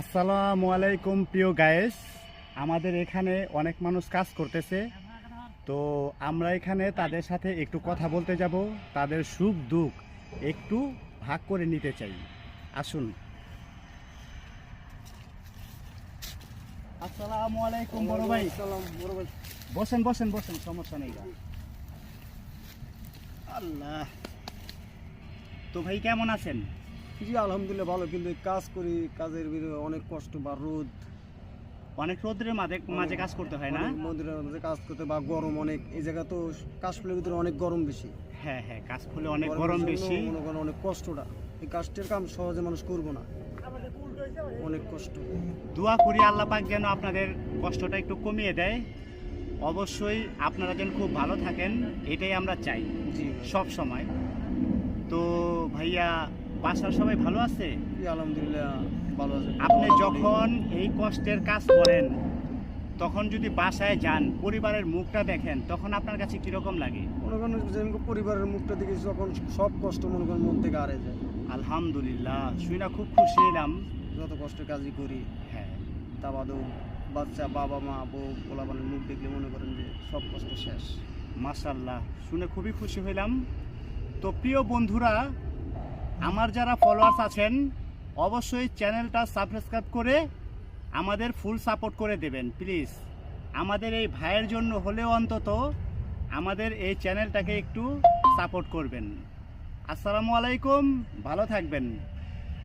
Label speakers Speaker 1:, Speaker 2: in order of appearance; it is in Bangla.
Speaker 1: আসসালামু আলাইকুম প্রিয় গায়েস, আমাদের এখানে অনেক মানুষ কাজ করতেছে, তো আমরা এখানে তাদের সাথে একটু কথা বলতে যাব, তাদের সুখ দুঃখ একটু ভাগ করে নিতে চাই। আসুন। আসসালামু আলাইকুম বড় ভাই। বসেন বসেন বসেন, সমস্যা নেই। আল্লাহ, তো ভাই কেমন আছেন?
Speaker 2: জি আলহামদুলিল্লাহ ভালো, কিন্তু কাজ করি, কাজের ভিতরে অনেক কষ্ট বা রোদ,
Speaker 1: অনেক রোদ্রের মাঝে কাজ করতে হয় না?
Speaker 2: মন্দিরের মধ্যে কাজ করতে বা গরম অনেক, এই জায়গা তো কাশফুলের ভিতরে অনেক গরম বেশি।
Speaker 1: হ্যাঁ হ্যাঁ, কাজ ফুলে অনেক গরম বেশি,
Speaker 2: মনে করেন অনেক কষ্টটা, এই কাজটার কাম সহজে মানুষ করবো না, অনেক কষ্ট।
Speaker 1: দোয়া করি আল্লাহ পাক যেন আপনাদের কষ্টটা একটু কমিয়ে দেয়। অবশ্যই আপনারা যেন খুব ভালো থাকেন, এটাই আমরা চাই
Speaker 2: জি
Speaker 1: সব সময়। তো ভাইয়া, বাসার সবাই ভালো আছে?
Speaker 2: জি আলহামদুলিল্লাহ ভালো আছে।
Speaker 1: আপনি যখন এই কষ্টের কাজ করেন, তখন যদি বাসায় যান, পরিবারের মুখটা দেখেন, তখন আপনার কাছে কিরকম লাগে?
Speaker 2: মনে করেন যেমন পরিবারের মুখটা দেখে যখন সব কষ্ট মনে করেন মন থেকে হারিয়ে যায়।
Speaker 1: আলহামদুলিল্লাহ, শুনে খুব খুশি হলাম।
Speaker 2: যত কষ্টের কাজই করি,
Speaker 1: হ্যাঁ,
Speaker 2: তা বাদেও বাচ্চা, বাবা মা, বউ, পোলাপানের মুখ দেখলে মনে করেন যে সব কষ্ট শেষ।
Speaker 1: মাশাআল্লাহ, শুনে খুবই খুশি হইলাম। তো প্রিয় বন্ধুরা, আমার যারা ফলোয়ার্স আছেন, অবশ্যই চ্যানেলটা সাবস্ক্রাইব করে আমাদের ফুল সাপোর্ট করে দেবেন প্লিজ। আমাদের এই ভাইয়ের জন্য হলেও অন্তত আমাদের এই চ্যানেলটাকে একটু সাপোর্ট করবেন। আসসালামু আলাইকুম, ভালো থাকবেন।